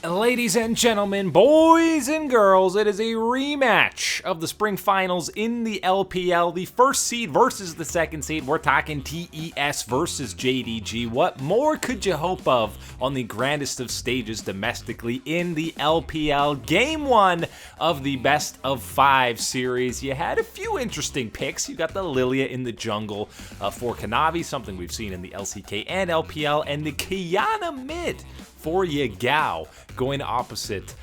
Ladies and gentlemen, boys and girls, it is a rematch of the spring finals in the LPL. The first seed versus the second seed. We're talking TES versus JDG. What more could you hope of on the grandest of stages domestically in the LPL? Game 1 of the best of 5 series. You had a few interesting picks. You got the Lilia in the jungle for Kanavi, something we've seen in the LCK and LPL, and the Kiana mid for Yagao, going opposite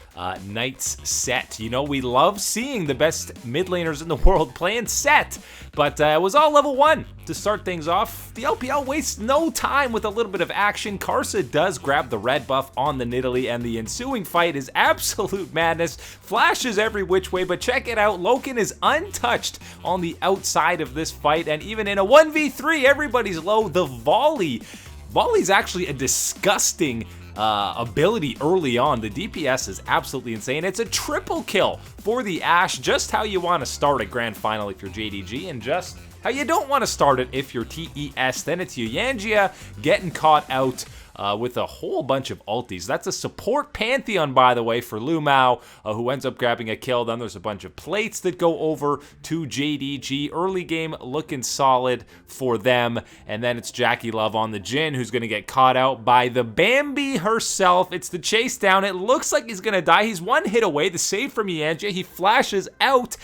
Knight's Set. You know, we love seeing the best mid laners in the world playing Set, but it was all level 1 to start things off. The LPL wastes no time with a little bit of action. Karsa does grab the red buff on the Nidalee, and the ensuing fight is absolute madness. Flashes every which way, but check it out. Loken is untouched on the outside of this fight, and even in a 1v3, everybody's low. The Volley's actually a disgusting ability early on. The DPS is absolutely insane. It's a triple kill for the Ashe, just how you want to start a grand final if you're JDG, and just how you don't want to start it if you're TES. Then it's Yuyangia getting caught out with a whole bunch of ultis. That's a support pantheon, by the way, for Lumao, who ends up grabbing a kill. Then there's a bunch of plates that go over to JDG. Early game looking solid for them. And then it's Jackie Love on the Jhin, who's going to get caught out by the Bambi herself. It's the chase down. It looks like he's going to die. He's one hit away. The save from Yuyangia. He flashes out,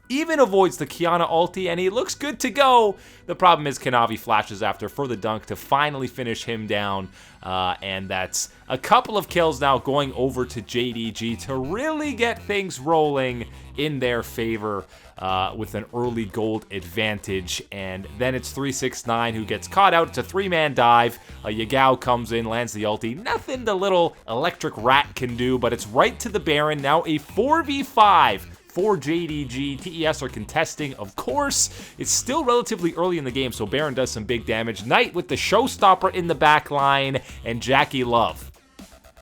even avoids the Kiana ulti, and he looks good to go. The problem is Kanavi flashes after for the dunk to finally finish him down, and that's a couple of kills now going over to JDG to really get things rolling in their favor with an early gold advantage. And then it's 369 who gets caught out. It's a 3-man dive. Yagao comes in, lands the ulti. Nothing the little electric rat can do, but it's right to the Baron. Now a 4v5 for JDG. TES are contesting, of course. It's still relatively early in the game, so Baron does some big damage. Knight with the showstopper in the back line, and Jackie Love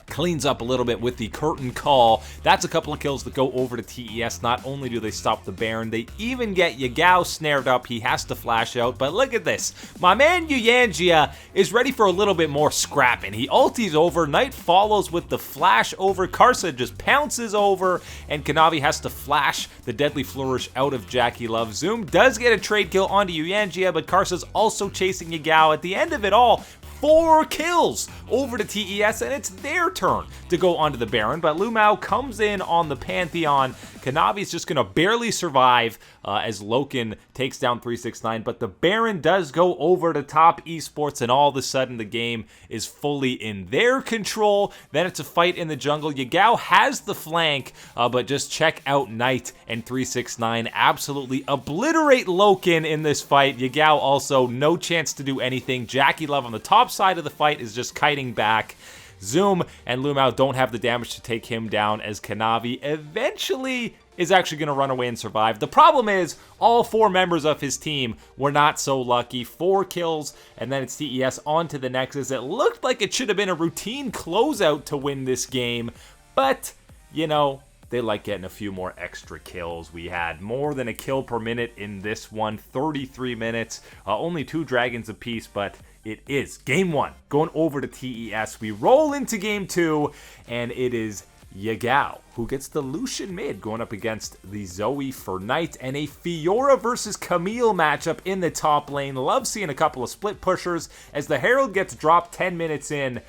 cleans up a little bit with the curtain call. That's a couple of kills that go over to TES. Not only do they stop the Baron, they even get Yagao snared up. He has to flash out, but look at this. My man Yuyangia is ready for a little bit more scrapping. He ultis over. Knight follows with the flash over. Karsa just pounces over, and Kanavi has to flash the deadly flourish out of Jackie Love. Zoom does get a trade kill onto Yuyangia, but Karsa's also chasing Yagao. At the end of it all, 4 kills over to TES, and it's their turn to go onto the Baron, but Lumao comes in on the Pantheon. Kanavi's just going to barely survive as Loken takes down 369, but the Baron does go over to top eSports, and all of a sudden the game is fully in their control. Then it's a fight in the jungle. Yagao has the flank, but just check out Knight and 369 absolutely obliterate Loken in this fight. Yagao also no chance to do anything. Jackie Love on the top side of the fight is just kiting back. Zoom and Lumao don't have the damage to take him down, as Kanavi eventually is actually going to run away and survive. The problem is all 4 members of his team were not so lucky. 4 kills, and then it's TES on to the Nexus. It looked like it should have been a routine closeout to win this game, but, you know, they like getting a few more extra kills. We had more than a kill per minute in this one, 33 minutes, only 2 dragons apiece, but it is game 1 going over to TES. We roll into game 2, and it is Yagao who gets the Lucian mid going up against the Zoe for Knight, and a Fiora versus Camille matchup in the top lane. Love seeing a couple of split pushers as the Herald gets dropped 10 minutes in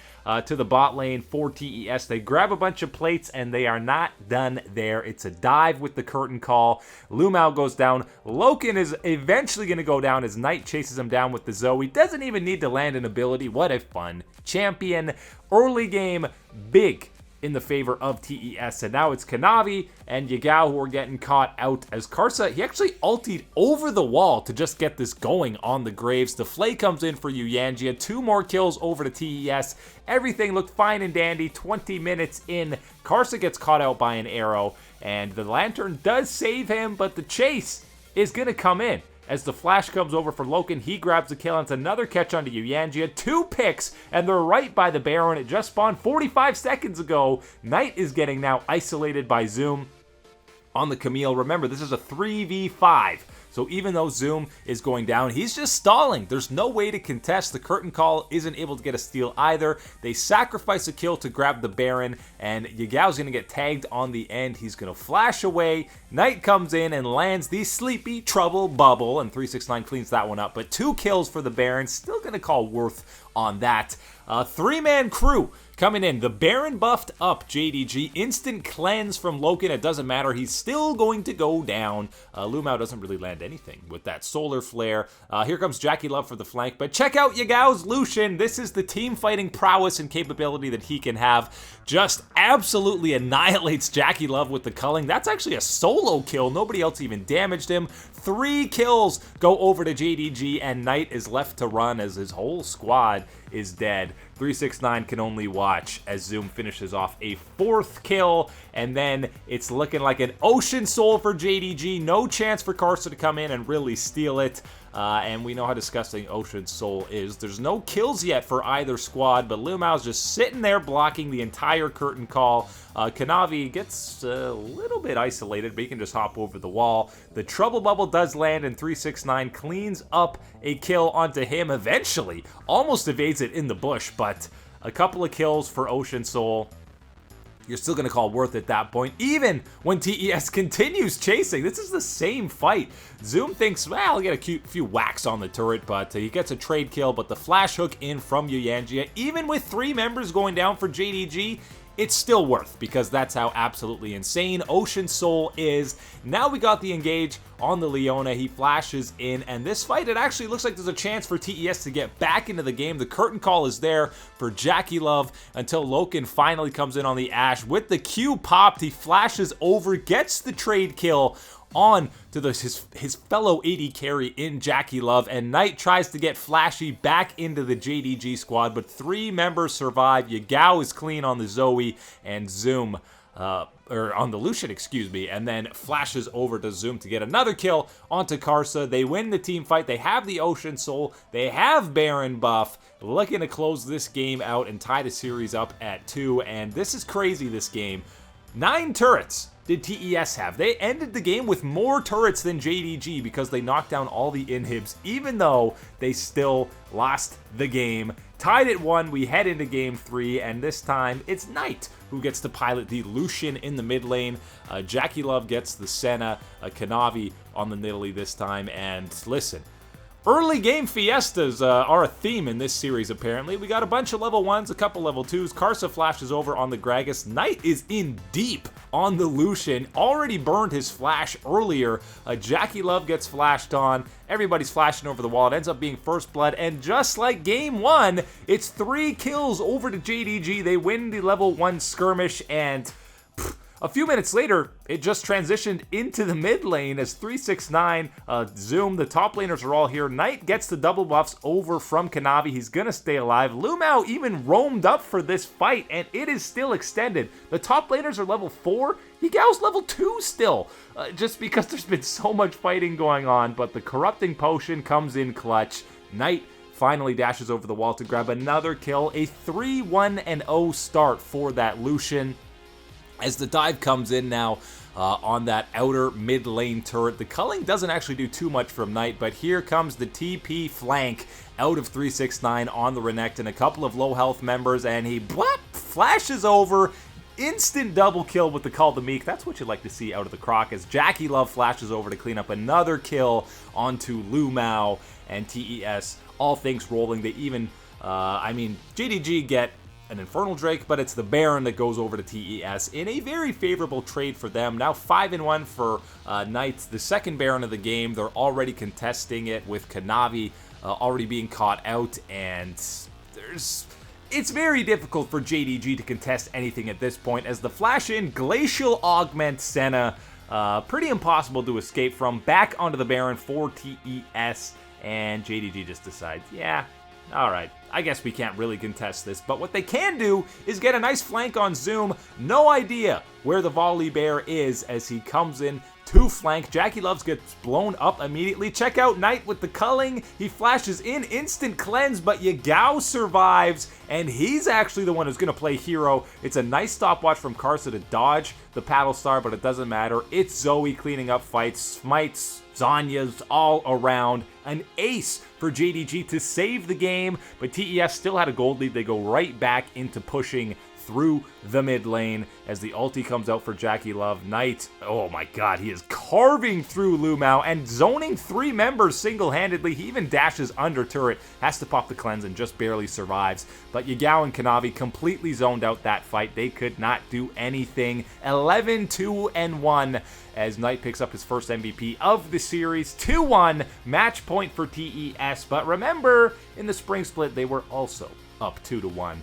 to the bot lane for TES. They grab a bunch of plates, and they are not done there. It's a dive with the curtain call. Lumao goes down. Loken is eventually going to go down as Knight chases him down with the Zoe. Doesn't even need to land an ability. What a fun champion. Early game, big in the favor of TES, and now it's Kanavi and Yagao who are getting caught out as Karsa, he actually ultied over the wall to just get this going on the Graves. The Flay comes in for Yuyangia, 2 more kills over to TES. Everything looked fine and dandy. 20 minutes in, Karsa gets caught out by an arrow, and the Lantern does save him, but the chase is going to come in. As the flash comes over for Loken, he grabs the kill, and it's another catch onto Yuyangia. 2 picks, and they're right by the Baron. It just spawned 45 seconds ago. Knight is getting now isolated by Zoom on the Camille. Remember, this is a 3v5, So even though Zoom is going down, he's just stalling. There's no way to contest. The curtain call isn't able to get a steal either. They sacrifice a kill to grab the Baron, and Yagao's going to get tagged on the end. He's going to flash away. Knight comes in and lands the sleepy trouble bubble, and 369 cleans that one up. But 2 kills for the Baron. Still going to call worth on that. 3-man crew coming in. The Baron buffed up JDG. Instant cleanse from Loken. It doesn't matter. He's still going to go down. Lumao doesn't really land anything with that solar flare. Here comes Jackie Love for the flank. But check out Yagao's Lucian. This is the team fighting prowess and capability that he can have. Just absolutely annihilates Jackie Love with the culling. That's actually a solo kill. Nobody else even damaged him. 3 kills go over to JDG, and Knight is left to run as his whole squad is dead. 369 can only watch as Zoom finishes off a 4th kill, and then it's looking like an Ocean Soul for JDG. No chance for Karsa to come in and really steal it. And we know how disgusting Ocean Soul is. There's no kills yet for either squad, but Lumao's just sitting there blocking the entire curtain call. Kanavi gets a little bit isolated, but he can just hop over the wall. The Trouble Bubble does land, and 369 cleans up a kill onto him eventually. Almost evades it in the bush, but a couple of kills for Ocean Soul. You're still going to call worth at that point, even when TES continues chasing. This is the same fight. Zoom thinks, well, I'll get a few whacks on the turret, but he gets a trade kill, but the flash hook in from Yuyanjia, even with 3 members going down for JDG, it's still worth, because that's how absolutely insane Ocean Soul is. Now we got the engage on the Leona. He flashes in, and this fight, it actually looks like there's a chance for TES to get back into the game. The curtain call is there for Jackie Love until Loken finally comes in on the Ashe. With the Q popped, he flashes over, gets the trade kill on to his fellow AD carry in Jackie Love, and Knight tries to get Flashy back into the JDG squad, but 3 members survive. Yagao is clean on the Zoe, and Zoom, or on the Lucian, excuse me, and then flashes over to Zoom to get another kill onto Karsa. They win the team fight. They have the Ocean Soul. They have Baron buff, looking to close this game out and tie the series up at 2, and this is crazy, this game. 9 turrets did TES have. They ended the game with more turrets than JDG because they knocked down all the inhibs, even though they still lost the game. Tied at 1, we head into game 3, and this time it's Knight who gets to pilot the Lucian in the mid lane. Jackie Love gets the Senna, Kanavi on the Nidalee this time, and listen, early game fiestas are a theme in this series, apparently. We got a bunch of level 1s, a couple level 2s. Karsa flashes over on the Gragas. Knight is in deep on the Lucian. Already burned his flash earlier. Jackie Love gets flashed on. Everybody's flashing over the wall. It ends up being first blood. And just like game 1, it's 3 kills over to JDG. They win the level 1 skirmish, and a few minutes later, it just transitioned into the mid lane as 369, Zoom, the top laners are all here. Knight gets the double buffs over from Kanavi. He's going to stay alive. Lumao even roamed up for this fight, and it is still extended. The top laners are level 4. Yagao's level 2 still, just because there's been so much fighting going on, but the Corrupting Potion comes in clutch. Knight finally dashes over the wall to grab another kill. A 3-1-0 start for that Lucian. As the dive comes in now on that outer mid lane turret, the culling doesn't actually do too much from Knight, but here comes the TP flank out of 369 on the Renekton, and a couple of low health members, and he flashes over. Instant double kill with the Call to Meek. That's what you'd like to see out of the Croc, as Jackie Love flashes over to clean up another kill onto Lumao, and TES, all things rolling. They even, JDG get an Infernal Drake, but it's the Baron that goes over to TES in a very favorable trade for them. Now 5-1 for Knights, the second Baron of the game. They're already contesting it with Kanavi already being caught out, and it's very difficult for JDG to contest anything at this point, as the flash in Glacial Augment Senna, pretty impossible to escape from. Back onto the Baron for TES, and JDG just decides, yeah, alright, I guess we can't really contest this, but what they can do is get a nice flank on Zoom. No idea where the Volley Bear is as he comes in to flank. Jackie Loves gets blown up immediately. Check out Knight with the culling. He flashes in, instant cleanse, but Yagao survives, and he's actually the one who's going to play hero. It's a nice stopwatch from Karsa to dodge the Paddle Star, but it doesn't matter. It's Zoe cleaning up fights. Smites Zanya's all around. An ace for JDG to save the game, but TES still had a gold lead. They go right back into pushing through the mid lane as the ulti comes out for Jackie Love. Knight, oh my god, he is carving through Lumao and zoning 3 members single-handedly. He even dashes under turret, has to pop the cleanse and just barely survives. But Yagao and Kanavi completely zoned out that fight. They could not do anything. 11-2-1 as Knight picks up his first MVP of the series. 2-1, match point for TES. But remember, in the spring split, they were also up 2-1.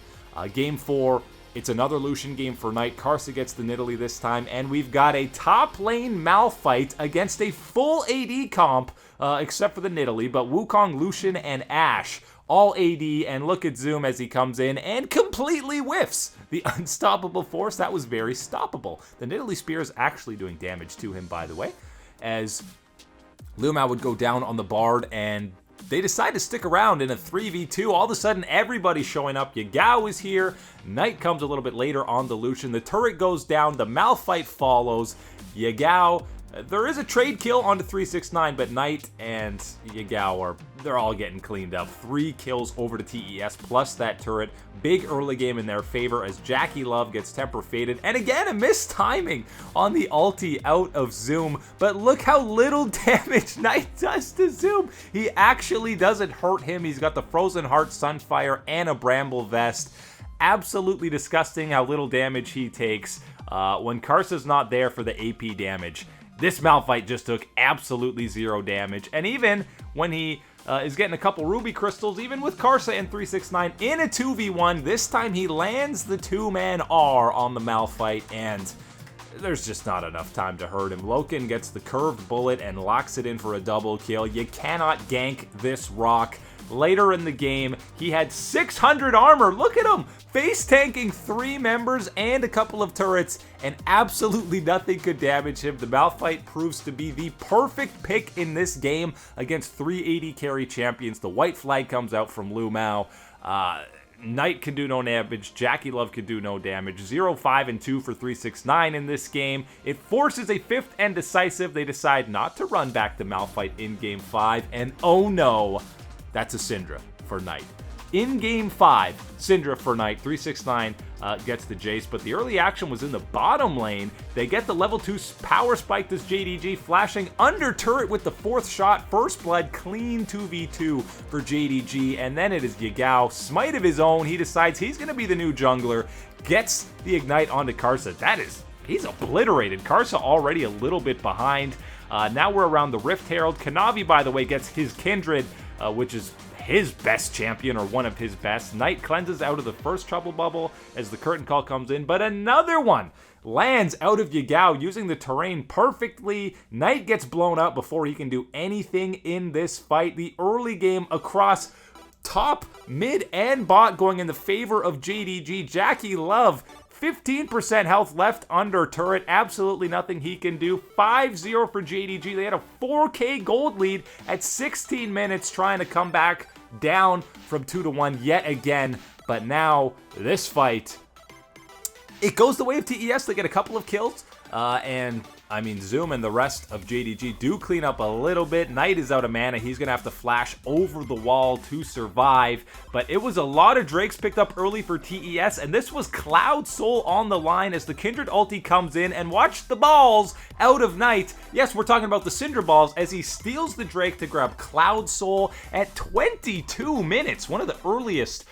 Game 4, it's another Lucian game for Knight. Karsa gets the Nidalee this time, and we've got a top lane Malphite against a full AD comp, except for the Nidalee, but Wukong, Lucian, and Ashe, all AD, and look at Zoom as he comes in and completely whiffs the unstoppable force. That was very stoppable. The Nidalee Spear is actually doing damage to him, by the way, as Lumao would go down on the Bard, and they decide to stick around in a 3v2. All of a sudden, everybody's showing up. Yagao is here. Knight comes a little bit later on the Lucian. The turret goes down. The Malphite follows. Yagao, there is a trade kill onto 369, but Knight and Yagao they're all getting cleaned up. 3 kills over to TES plus that turret. Big early game in their favor as Jackie Love gets temper faded. And again, a missed timing on the ulti out of Zoom. But look how little damage Knight does to Zoom. He actually doesn't hurt him. He's got the Frozen Heart, Sunfire, and a Bramble Vest. Absolutely disgusting how little damage he takes when Karsa's not there for the AP damage. This Malphite just took absolutely 0 damage. And even when he is getting a couple Ruby Crystals, even with Karsa and 369 in a 2v1, this time he lands the 2-man R on the Malphite, and there's just not enough time to hurt him. Loken gets the curved bullet and locks it in for a double kill. You cannot gank this rock. Later in the game, he had 600 armor. Look at him! Face tanking 3 members and a couple of turrets, and absolutely nothing could damage him. The Malphite proves to be the perfect pick in this game against 380 carry champions. The white flag comes out from Lumao. Knight can do no damage. Jackie Love can do no damage. 0-5-2 for 369 in this game. It forces a 5th and decisive. They decide not to run back to Malphite in Game 5, and oh no, that's a Syndra for Knight. In Game 5, Syndra for Knight. 369 gets the Jace, but the early action was in the bottom lane. They get the level 2 power spike this JDG, flashing under turret with the 4th shot. First blood, clean 2v2 for JDG, and then it is Yagao. Smite of his own. He decides he's going to be the new jungler. Gets the Ignite onto Karsa. He's obliterated. Karsa already a little bit behind. Now we're around the Rift Herald. Kanavi, by the way, gets his Kindred, which is his best champion, or one of his best. Knight cleanses out of the first trouble bubble as the curtain call comes in, but another one lands out of Yagao using the terrain perfectly. Knight gets blown up before he can do anything in this fight. The early game across top, mid, and bot going in the favor of JDG. Jackie Love, 15% health left under turret. Absolutely nothing he can do. 5-0 for JDG. They had a 4K gold lead at 16 minutes, trying to come back down from 2-1 yet again. But now, this fight, it goes the way of TES. They get a couple of kills. And I mean, Zoom and the rest of JDG do clean up a little bit. Knight is out of mana. He's going to have to flash over the wall to survive. But it was a lot of Drakes picked up early for TES. And this was Cloud Soul on the line as the Kindred ulti comes in. And watch the balls out of Knight. Yes, we're talking about the Syndra balls as he steals the Drake to grab Cloud Soul at 22 minutes. One of the earliest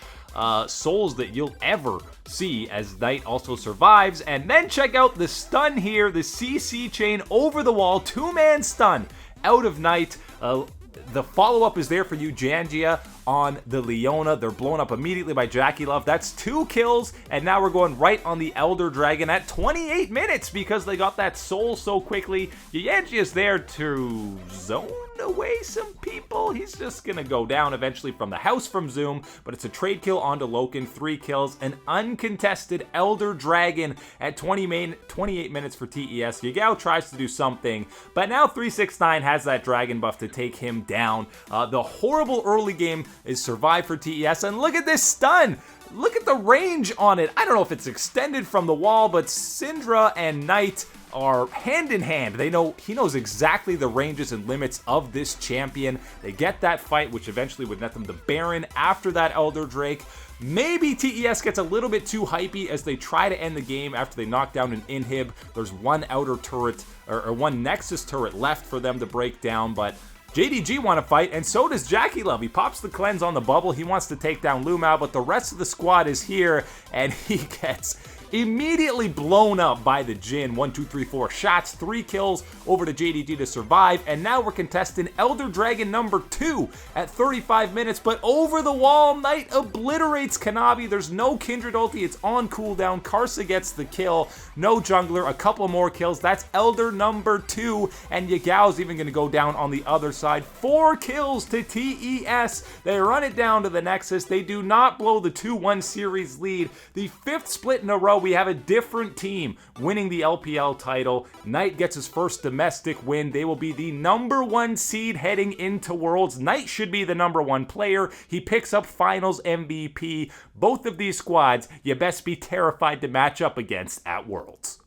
souls that you'll ever see as Knight also survives. And then check out the stun here, the CC chain over the wall, 2-man stun out of Knight. The follow-up is there for you, Jangia on the Leona. They're blown up immediately by Jackie Love. That's 2 kills, and now we're going right on the Elder Dragon at 28 minutes because they got that soul so quickly. Jangia is there to zone away some people. He's just gonna go down eventually from the house from Zoom, but it's a trade kill onto Loken. 3 kills, an uncontested Elder Dragon at 28 minutes for TES. Yagao tries to do something, but now 369 has that dragon buff to take him down. The horrible early game is survived for TES, and look at this stun. look at the range on it. I don't know if it's extended from the wall, but Syndra and Knight are hand in hand. He knows exactly the ranges and limits of this champion. They get that fight, which eventually would net them the Baron after that Elder Drake. Maybe TES gets a little bit too hypey as they try to end the game after they knock down an inhib. There's one outer turret, or one Nexus turret left for them to break down, but JDG want to fight, and so does Jackie Love. He pops the cleanse on the bubble. He wants to take down Lumao, but the rest of the squad is here, and he gets immediately blown up by the Jhin. 1, 2, 3, 4 shots, 3 kills over to JDG to survive, and now we're contesting Elder Dragon number 2 at 35 minutes, but over the wall, Knight obliterates Kanavi. There's no Kindred ulti, it's on cooldown. Karsa gets the kill, no jungler, a couple more kills. That's Elder number 2, and Yagao's even going to go down on the other side. 4 kills to TES. They run it down to the Nexus. They do not blow the 2-1 series lead. The 5th split in a row, we have a different team winning the LPL title. Knight gets his first domestic win. They will be the number 1 seed heading into Worlds. Knight should be the number 1 player. He picks up Finals MVP. Both of these squads, you best be terrified to match up against at Worlds.